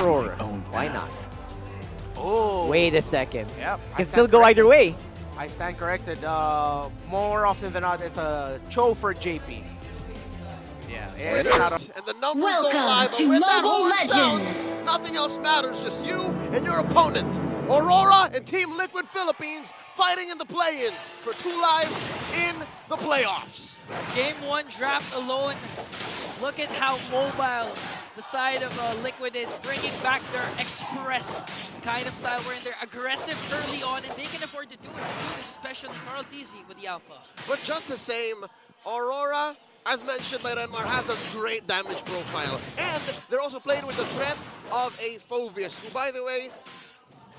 Aurora. Why not? Oh. Wait a second. Yep. Can still go either way. I stand corrected. More often than not, it's a Cho for JP. Yeah. It's not a And the numbers don't lie, but when that horn sounds, nothing else matters, just you and your opponent. Aurora and Team Liquid Philippines fighting in the play-ins for 2 lives in the playoffs. Game 1 draft alone. Look at how mobile the side of Liquid is, bringing back their express kind of style wherein they're aggressive early on and they can afford to do it. They do this, especially Carl TZ with the Alpha. But just the same, Aurora, as mentioned by Renmar, has a great damage profile. And they're also playing with the threat of a Phoveus, who, by the way,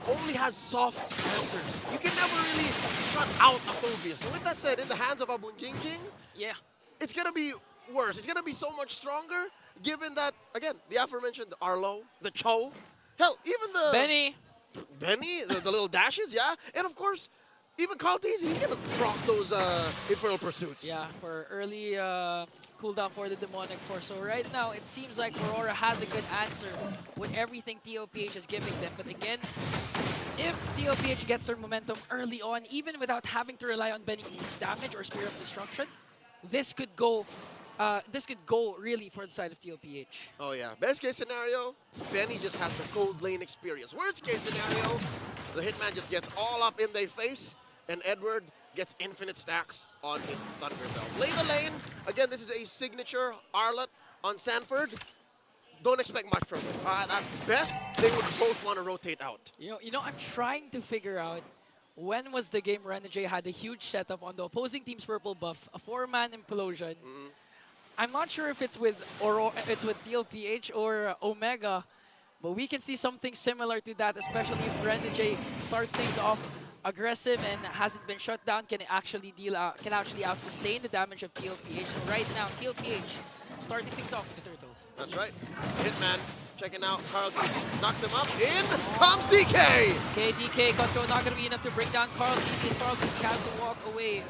only has soft answers. You can never really shut out a Phoveus. So with that said, in the hands of Abun King, Yeah. it's going to be worse. It's going to be so much stronger, given that, again, the aforementioned Arlo, the Cho, hell, even the... Benny, the little dashes, yeah. And of course, even Carl TZ, he's going to drop those Infernal Pursuits. Yeah, for early cooldown for the Demonic Force. So right now, it seems like Aurora has a good answer with everything TLPH is giving them. But again, if TLPH gets their momentum early on, even without having to rely on Benny King's damage or Spear of Destruction, this could go really for the side of TLPH. Oh yeah, best case scenario, Benny just has the cold lane experience. Worst case scenario, the Hitman just gets all up in their face, and Edward gets infinite stacks on his Thunderbell. Play the lane. Again, this is a signature Arlet on Sanford. Don't expect much from him. At best, they would both want to rotate out. You know, I'm trying to figure out when was the game Renegade had a huge setup on the opposing team's purple buff, a 4-man implosion. I'm not sure if it's with Aurora, it's with TLPH or Omega, but we can see something similar to that, especially if Renegade starts things off aggressive and hasn't been shut down, can actually out sustain the damage of TLPH. So right now, TLPH starting things off with the turtle. That's right. Hitman checking out Carl TZ, knocks him up. In comes DK. Okay, DK control not going to be enough to bring down Carl TZ. Carl TZ has to walk away.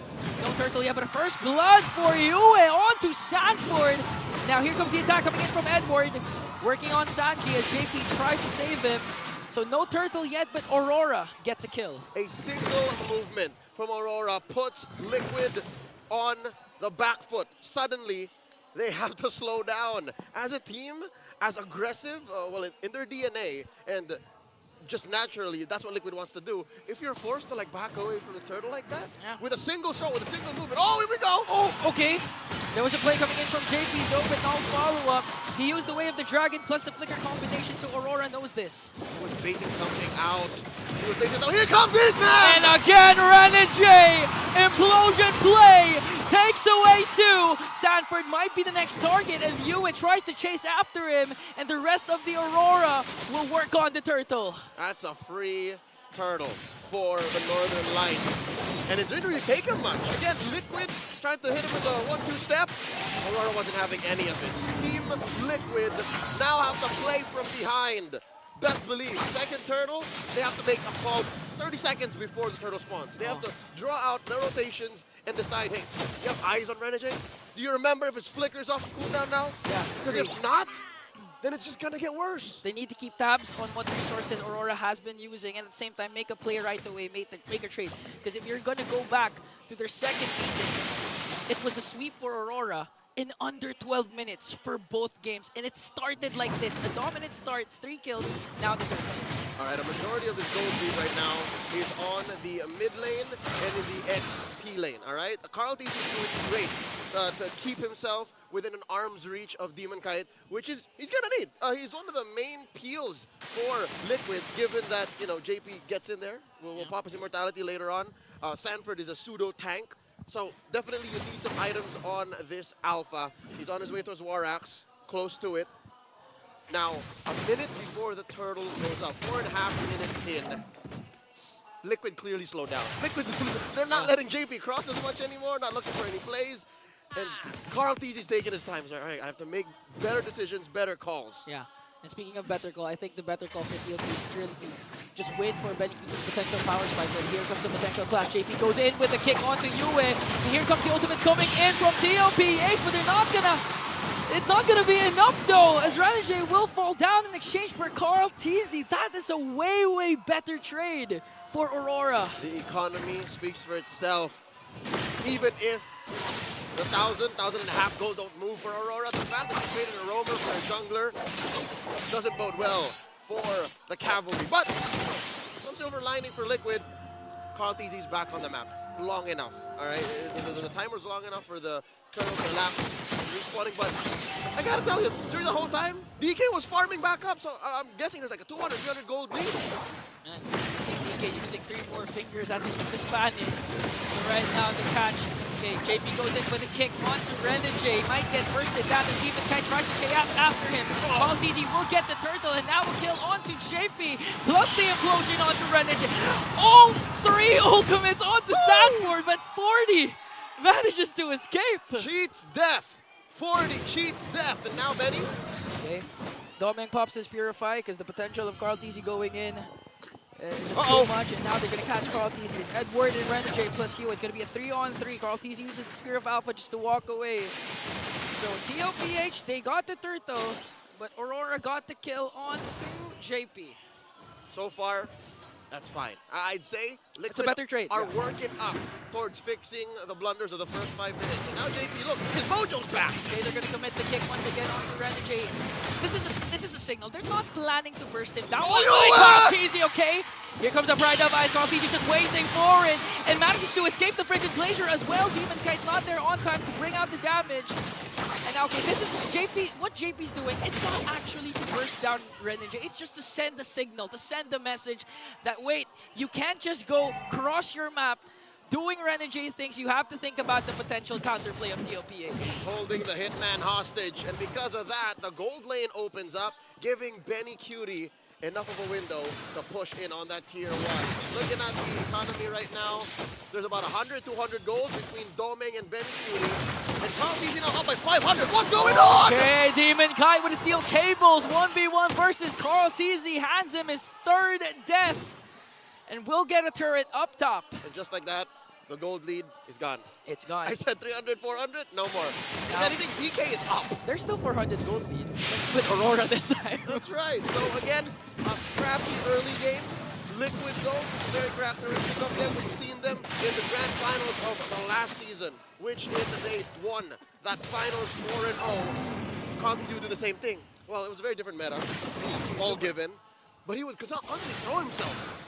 No turtle yet, but a first blood for Yue on to Sanford. Now here comes the attack coming in from Edward, working on Sanji as JP tries to save him. So no turtle yet, but Aurora gets a kill. A single movement from Aurora puts Liquid on the back foot. Suddenly, they have to slow down. As a team, as aggressive, well, in their DNA, and just naturally, that's what Liquid wants to do. If you're forced to like back away from the turtle like that, with a single shot, with a single movement, oh, here we go! Oh, okay. There was a play coming in from JP, though, but no follow-up. He used the way of the dragon plus the flicker combination, so Aurora knows this. He was baiting something out. He was baiting out. Here comes Hitman! And again, Renegade! Implosion play! Takes away 2. Sanford might be the next target as Yue tries to chase after him, and the rest of the Aurora will work on the turtle. That's a free turtle for the Northern Lights. And it didn't really take him much. Again, Liquid trying to hit him with a 1-2 step. Aurora wasn't having any of it. Team Liquid now have to play from behind. Best believe, second turtle, they have to make a call 30 seconds before the turtle spawns. They have to draw out their rotations and decide, hey, you have eyes on Renegade? Do you remember if his flicker's off cooldown now? Yeah. Because if not, then it's just gonna get worse. They need to keep tabs on what resources Aurora has been using, and at the same time make a play right away, make a trade. Because if you're gonna go back to their second meeting, it was a sweep for Aurora in under 12 minutes for both games, and it started like this. A dominant start, 3 kills, now the third place. All right, a majority of this gold lead right now is on the mid lane and in the XP lane, all right? Carl TZ is doing great to keep himself within an arm's reach of Demon Kite, which he's gonna need. He's one of the main peels for Liquid, given that, you know, JP gets in there. We'll pop his immortality later on. Sanford is a pseudo tank. So definitely you need some items on this Alpha. He's on his way towards Warax, close to it. Now, a minute before the turtle goes up, 4.5 minutes in, Liquid clearly slowed down. Liquid, they're not letting JP cross as much anymore, not looking for any plays. And Carl TZ is taking his time. He's like, all right, I have to make better decisions, better calls. Yeah. And speaking of better call, I think the better call for TLP is really to just wait for Benny King's potential power spike. But here comes the potential clash. JP goes in with a kick onto Yue. And here comes the ultimate coming in from TLPH, but they're not gonna It's not going to be enough though, as Renegade will fall down in exchange for Carl Teasy. That is a way, way better trade for Aurora. The economy speaks for itself. Even if the 1,500 gold don't move for Aurora, the fact that he traded a roamer for a jungler doesn't bode well for the cavalry. But some silver lining for Liquid. Carl Teasy's back on the map long enough. All right, the timer's long enough for the turtle to elapse, respawning. But I gotta tell you, during the whole time, DK was farming back up. So I'm guessing there's like a 200, 300 gold lead. And DK using 3-4 fingers as he used the Spanish. So right now the catch. Okay, JP goes in with a kick onto Renegade. Might get bursted down. The Demon Kite tries to chase after him. Carl Teasy will get the turtle and now a kill onto JP. Plus the implosion onto Renegade. All 3 ultimates onto Sanford, but 40 manages to escape. Cheats death. 40 cheats death. And now Benny. Okay, Doming pops his Purify because the potential of Carl Teasy going in is Uh-oh. too much, and now they're going to catch Carl Teasy. Edward and Renegade plus you. It's going to be a 3-on-3. Carl Teasy uses the Spear of Alpha just to walk away. So TLPH, they got the turtle, but Aurora got the kill onto JP. So far, that's fine. I'd say Liquid It's a better trade, are yeah. working up towards fixing the blunders of the first 5 minutes. And now JP, look, his mojo's back. Okay, they're going to commit the kick once again onto Renegade. This is a signal. They're not planning to burst him down. Oh, Oh, yeah! Carl Teasy, okay? Here comes the Pride of Ice. Carl Teasy just waiting for it and manages to escape the Frigid Glacier as well. Demon Kite's not there on time to bring out the damage. And now, okay, this is JP. What JP's doing, it's not actually to burst down Renegade. It's just to send the signal, to send the message that, wait, you can't just go cross your map doing Renegade things. You have to think about the potential counterplay of TLPH. Holding the hitman hostage. And because of that, the gold lane opens up, giving Benny Cutie enough of a window to push in on that tier 1. Looking at the economy right now, there's about 100, 200 gold between Doming and Benny Cutie. And Carl Teasy now up by 500. What's going on? Okay, Demon Kite with his steel cables. 1v1 versus Carl Teasy. Hands him his 3rd death. And will get a turret up top. And just like that, the gold lead is gone. It's gone. I said 300, 400, no more. If Now- anything, DK is up. There's still 400 gold lead with Aurora this time. That's right. So again, a scrappy early game. Liquid though, very characteristic of them. We've seen them in the grand finals of the last season, which is they won that finals 4-0. Conti would do the same thing. Well, it was a very different meta, all given, but he would constantly throw himself.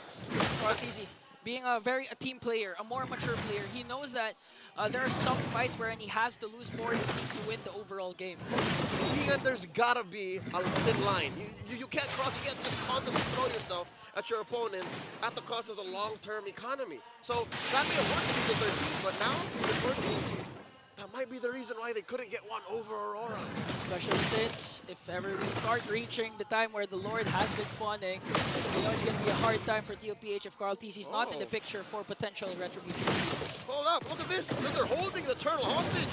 Carl Teasy, being a team player, a more mature player, he knows that there are some fights wherein he has to lose more of his team to win the overall game. Keegan, there's gotta be a thin line. You can't cross, you can't just constantly throw yourself at your opponent at the cost of the long-term economy. So that may have worked in the 13, but now it's working. That might be the reason why they couldn't get one over Aurora. Especially since if ever we start reaching the time where the Lord has been spawning, you know it's going to be a hard time for TLPH if Carl Teasy's not in the picture for potential retribution. Hold up, look at this. They're holding the turtle hostage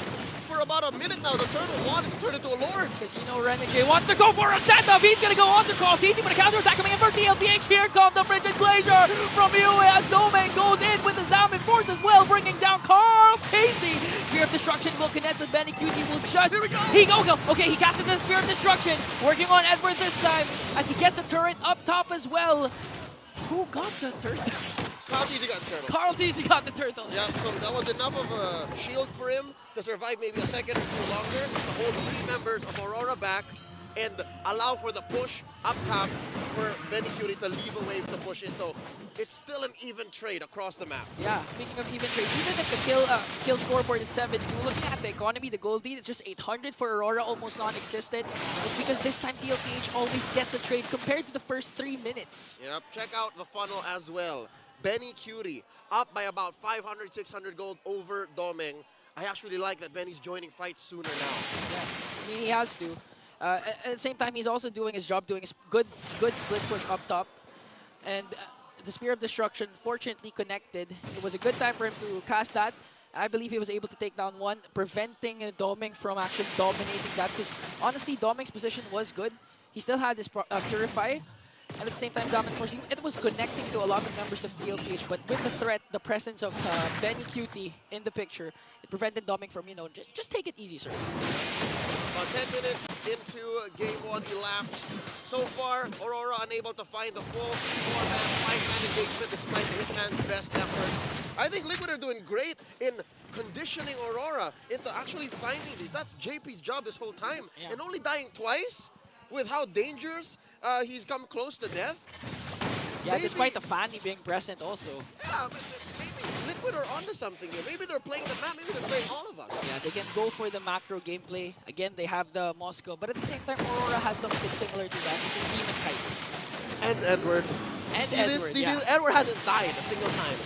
for about a minute now. The turtle wanted to turn into a lord. Because you know Renegade wants to go for a setup. He's going to go on to Carl Teasy, but a counter-attack coming in for TLPH. Here comes the Frigid Glacier from UA as Domain goes in with the Zamin Force as well, bringing down Carl Teasy. Spear of Destruction will connect with Benny Cutie. Will just... Here we go! Okay, he casted the Spear of Destruction. Working on Edward this time as he gets a turret up top as well. Who got the turtle? Carl Teasy got the turtle. Carl Teasy got the turtle. Yeah, so that was enough of a shield for him to survive maybe a second or two longer, to hold 3 members of Aurora back and allow for the push up top for Benny Cutie to leave a wave to push in. So it's still an even trade across the map. Yeah, speaking of even trade, even if the kill scoreboard is 7-2, looking at the economy, the gold lead, it's just 800 for Aurora, almost non-existent. It's because this time TLPH always gets a trade compared to the first 3 minutes. Yep, check out the funnel as well. Benny Cutie up by about 500, 600 gold over Doming. I actually like that Benny's joining fights sooner now. Yeah, I mean, he has to. At the same time, he's also doing his job, doing a good split push up top. And the Spear of Destruction, fortunately connected. It was a good time for him to cast that. I believe he was able to take down one, preventing Doming from actually dominating that. Because honestly, Doming's position was good. He still had his Purify. And at the same time, Zamin Force, it was connecting to a lot of members of TLPH, but with the threat, the presence of Benny Cutie in the picture, it prevented Doming from, you know, just take it easy, sir. 10 minutes into game 1 elapsed. So far, Aurora unable to find the full 4-man, 5-man engagement despite the Hitman's best efforts. I think Liquid are doing great in conditioning Aurora into actually finding these. That's JP's job this whole time. Yeah. And only dying twice with how dangerous he's come close to death. Yeah, Maybe- despite the Fanny being present also. Yeah, but maybe Liquid are onto something here. Maybe they're playing the map, maybe they're playing all of us. Yeah, they can go for the macro gameplay. Again, they have the Moscow, but at the same time, Aurora has something similar to that, which is Demon Kite. And Edward. And See Edward, this? yeah. Edward hasn't died a single time.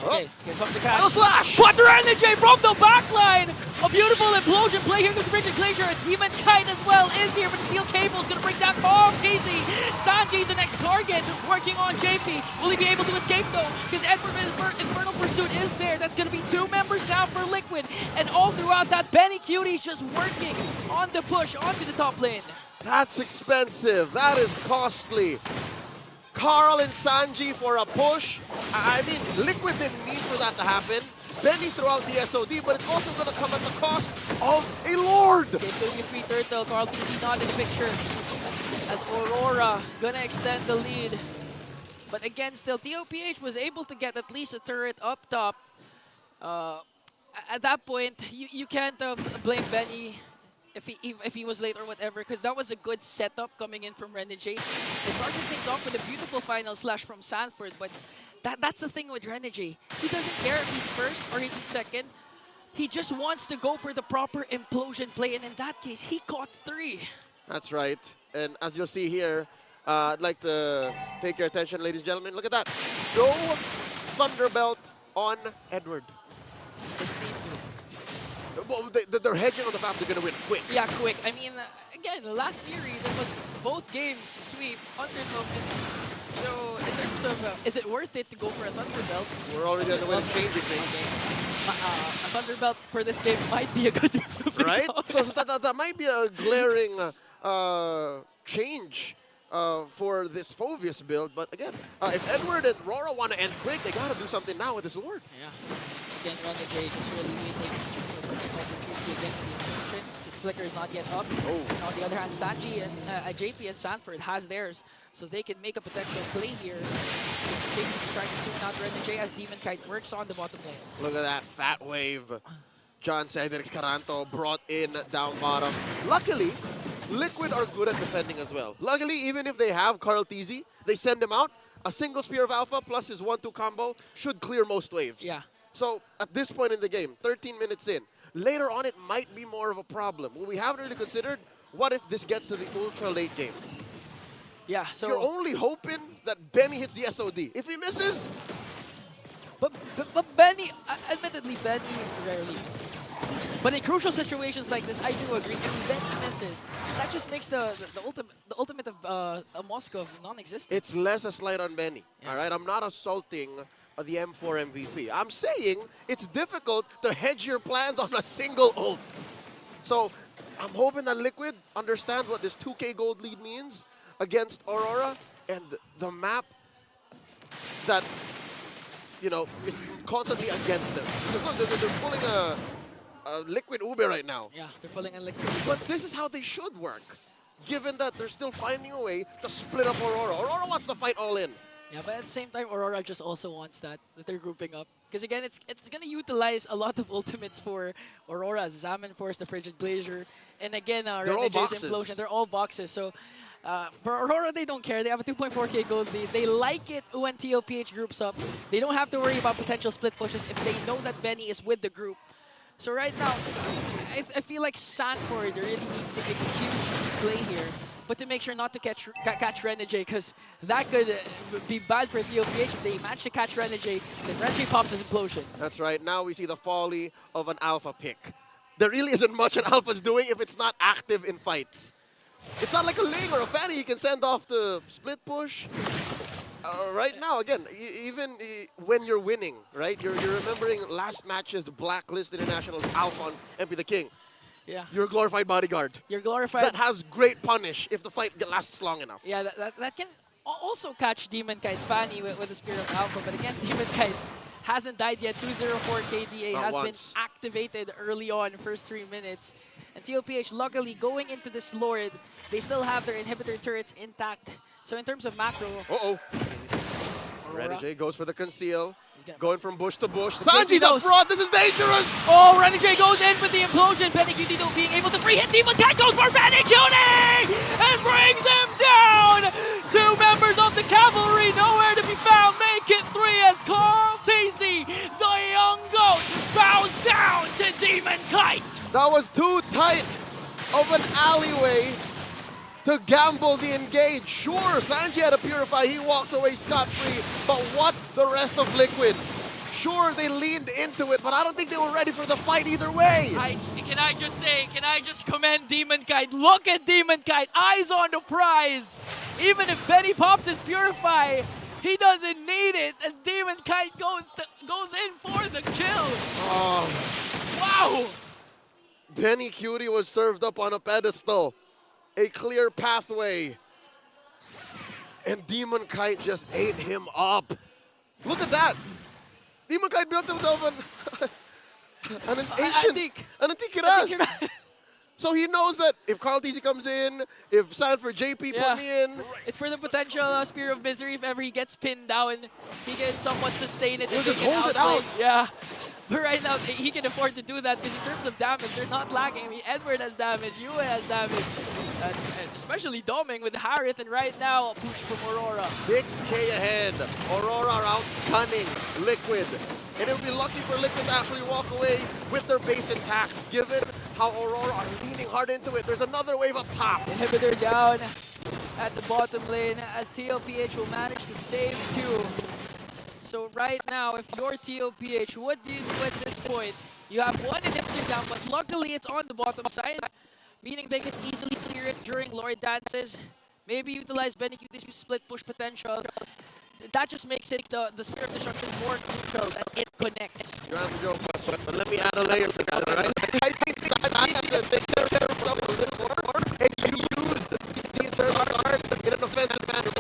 Okay, here comes the Final catch. slash! Quadra Energy from the backline! A beautiful implosion play here to Bridget Glacier. A Demon Kite as well is here, but Steel Cable is going to bring down easy. Sanji, the next target, working on JP. Will he be able to escape though? Because Edward Infernal Pursuit is there. That's going to be 2 members down for Liquid. And all throughout that, Benny Cutie's just working on the push onto the top lane. That's expensive. That is costly. Carl and Sanji for a push. I mean, Liquid didn't need for that to happen. Benny threw out the SOD, but it's also going to come at the cost of a Lord. Okay, it's going to be a free turtle. Carl PC not in the picture. As Aurora going to extend the lead. But again, still, TLPH was able to get at least a turret up top. At that point, you can't blame Benny if he was late or whatever, because that was a good setup coming in from Renegade. They started things off with a beautiful final slash from Sanford, but that's the thing with Renegade. He doesn't care if he's first or if he's second. He just wants to go for the proper implosion play, and in that case, he caught 3. That's right. And as you'll see here, I'd like to take your attention, ladies and gentlemen. Look at that. No Thunderbelt on Edward. Well, they're hedging on the fact they're going to win quick. Yeah, quick. I mean, again, last series, it was both games sweep, underdog. So, in terms of, is it worth it to go for a Thunderbelt? We're already on the way to changing things. A Thunderbelt for this game might be a good move. Right? so that might be a glaring change for this Phoveus build. But again, if Edward and Rora want to end quick, they got to do something now with this Lord. Yeah. Again, Renegade just really waiting for the opportunity against the implosion. His flicker is not yet up. Oh. And on the other hand, Sanji and JP and Sanford has theirs, so they can make a potential play here. JP is trying to zoom out Renegade as Demon Kite works on the bottom lane. Look at that fat wave. John Cedric Caranto brought in down bottom. Luckily, Liquid are good at defending as well. Luckily, even if they have Carl TZ, they send him out. A single Spear of Alpha plus his 1-2 combo should clear most waves. Yeah. So at this point in the game, 13 minutes in, later on it might be more of a problem. What we haven't really considered, what if this gets to the ultra late game? Yeah, so... You're only hoping that Benny hits the SOD. If he misses... But Benny, admittedly, Benny rarely misses. But in crucial situations like this, I do agree. If Benny misses, that just makes the ultimate of Moscow non-existent. It's less a slight on Benny, Yeah. all right? I'm not assaulting the M4 MVP. I'm saying it's difficult to hedge your plans on a single ult. So I'm hoping that Liquid understand what this 2K gold lead means against Aurora and the map that, you know, is constantly against them. Because look, they're pulling a Liquid Ube right now. Yeah, they're pulling a Liquid. But this is how they should work, given that they're still finding a way to split up Aurora. Aurora wants to fight all in. Yeah, but at the same time, Aurora just also wants that they're grouping up. Because again, it's going to utilize a lot of ultimates for Aurora, Zaman Force, the Frigid Glacier, and again, Renegade's Implosion. They're all boxes. So for Aurora, they don't care. They have a 2.4k gold lead. They like it when TLPH groups up. They don't have to worry about potential split pushes if they know that Benny is with the group. So right now, I feel like Sanford really needs to make a huge play here, but to make sure not to catch Renegade, because that could be bad for TLPH. If they manage to catch Renegade, then Renegade pops his Implosion. That's right. Now we see the folly of an alpha pick. There really isn't much an alpha's doing if it's not active in fights. It's not like a Ling or a Fanny you can send off the split push. Right now, again, even when you're winning, right? You're remembering last match's Blacklist International's Alpha on MP the King. Yeah. You're a glorified bodyguard. You're glorified. That has great punish if the fight lasts long enough. Yeah, that can also catch Demon Kite's Fanny with the Spear of Alpha. But again, Demon Kite hasn't died yet. 204 KDA Not has once. been activated early on, first 3 minutes. And TLPH, luckily, going into this Lord, they still have their inhibitor turrets intact. So in terms of macro, Uh-oh. Aurora, Renegade goes for the conceal. gonna- Going from bush to bush. JP Sanji's up goes. front. This is dangerous. oh, Renegade goes in with the implosion. Benecuti though being able to free hit. Demon Cat goes for Benecuti and brings him down. Two members of the cavalry nowhere to be found. Make it three as Carl TZ, the young goat, bows down to Demon Kite. That was too tight of an alleyway to gamble the engage. Sure, Sanji had a purify. He walks away scot-free. But what the rest of Liquid? Sure, they leaned into it, but I don't think they were ready for the fight either way. Can I just commend Demon Kite? Look at Demon Kite, eyes on the prize. Even if Benny pops his Purify, he doesn't need it as Demon Kite goes in for the kill. Oh, Wow! Benny Cutie was served up on a pedestal. A clear pathway. And Demon Kite just ate him up. Look at that. Demon Kite built himself an Antiquitas. So he knows that if Carl TC comes in, if Sanford JP Yeah. put me in, It's for the potential Spear of Misery. If ever he gets pinned down, he can somewhat sustain it. He'll and just they can hold it outright- out. Yeah. But right now, he can afford to do that because in terms of damage, they're not lacking. I mean, Edward has damage, Yue has damage, especially Doming with Harith, and right now, a push from Aurora. 6K ahead. Aurora are out gunning Liquid. And it would be lucky for Liquid to actually walk away with their base intact, given how Aurora are leaning hard into it. There's another wave up top. Inhibitor down at the bottom lane as TLPH will manage to save two. So right now, if you're TLPH, what do you do at this point? You have one inhibitor down, but luckily it's on the bottom side, meaning they can easily clear it during Lord dances. Maybe utilize Benecuti's split push potential. That just makes it the Spear of Destruction more crucial that it connects. You have to go, but let me add a layer to that, all right? I think Sanji can take care of himself a little more and can use the internal guard in an offensive manner.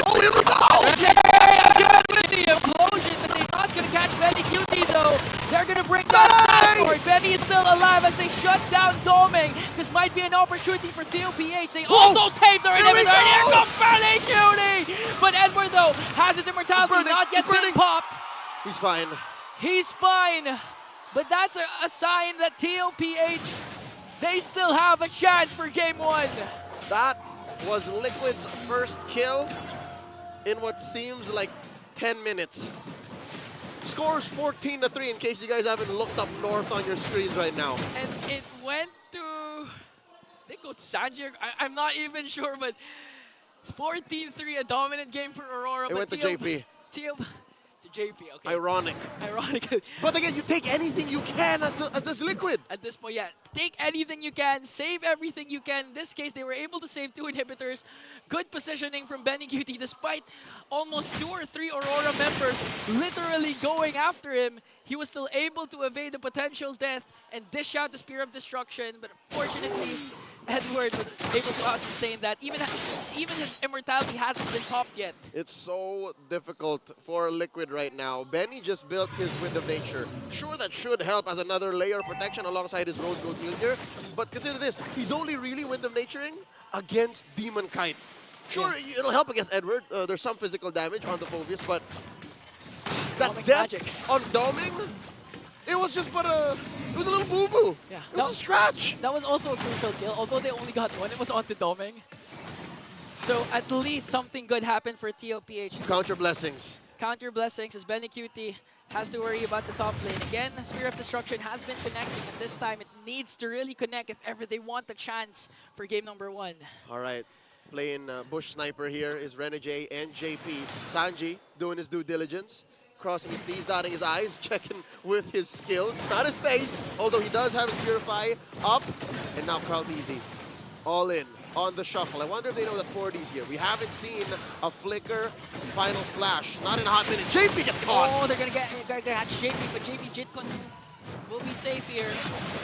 Oh, here we go! Again with the implosion, but they're not going to catch Benecuti though. They're going to bring down Sanford. Benny is still alive as they shut down Doming. This might be an opportunity for TLPH. They also saved their inhibitor. Here comes Benecuti! But Edward though has his immortality not yet been popped. He's fine. He's fine. But that's a sign that TLPH, they still have a chance for game one. That was Liquid's first kill in what seems like 10 minutes. Scores 14-3 in case you guys haven't looked up north on your screens right now. And it went to, I think it was Sanji. I'm not even sure, but 14-3, a dominant game for Aurora. It went to JP. To JP, okay. Ironic. Ironic. But again, you take anything you can as this Liquid. At this point, yeah, take anything you can, save everything you can. In this case, they were able to save two inhibitors. Good positioning from Benecuti, despite almost 2 or 3 Aurora members literally going after him. He was still able to evade the potential death and dish out the Spear of Destruction. But unfortunately, Edward was able to out-sustain that. Even his immortality hasn't been popped yet. It's so difficult for Liquid right now. Benny just built his Wind of Nature. Sure, that should help as another layer of protection alongside his Rose Gold Shield here. But consider this, he's only really Wind of Naturing against Demon Kite. Sure, it'll help against Edward. There's some physical damage on the Phobius, but that Doming death magic. on Doming, it was just it was a little boo-boo. Yeah. It was a scratch. That was also a crucial kill, although they only got one. It was onto Doming. So at least something good happened for TLPH. Counter blessings. Counter blessings as Benecuti has to worry about the top lane. Again, Spear of Destruction has been connecting, and this time it needs to really connect if ever they want the chance for game number 1. All right. Playing Bush Sniper here is Renegade and JP. Sanji doing his due diligence. Crossing his T's, dotting his I's, checking with his skills. Not his face, although he does have his Purify up. And now Crowd Easy. All in on the shuffle. I wonder if they know that 4D's here. We haven't seen a flicker final slash. Not in a hot minute. JP gets caught. Oh, they're gonna catch JP, but JP Jitkun will be safe here.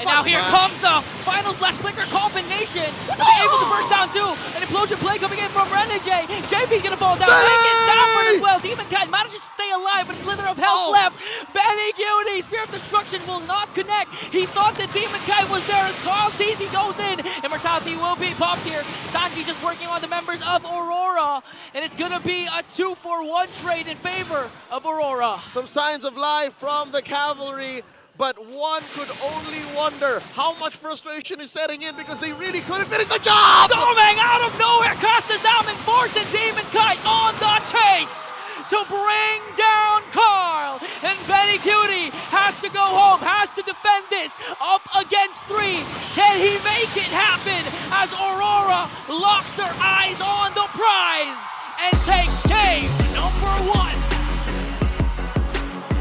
And now here comes the final slash flicker combination. Able to burst down too. An implosion play coming in from Renegade. JP's gonna fall down. They get Sanford as well. Demon Demon Kite manages to stay alive, but slither of health left. Benny Cutie, Spear of Destruction will not connect. He thought that Demon Kite was there as Carl Teasy goes in. Immortality will be popped here. Sanji just working on the members of Aurora, and it's gonna be a 2-for-1 trade in favor of Aurora. Some signs of life from the cavalry, but one could only wonder how much frustration is setting in because they really couldn't finish the job! Storming out of nowhere, Costa Salmon forcing Demon Kite on the chase to bring down Carl. And Benny Cutie has to go home, has to defend this up against 3. Can he make it happen as Aurora locks their eyes on the prize and takes game number 1?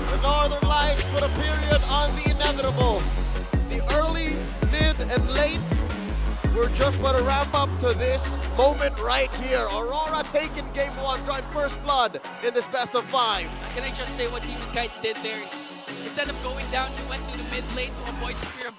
The Northern Lights put a period on the inevitable. The early, mid, and late were just but a ramp up to this moment right here. Aurora taking game 1, drawing first blood in this best of 5. Can I just say what Demon Kite did there? Instead of going down, he went to the mid lane to avoid Spear of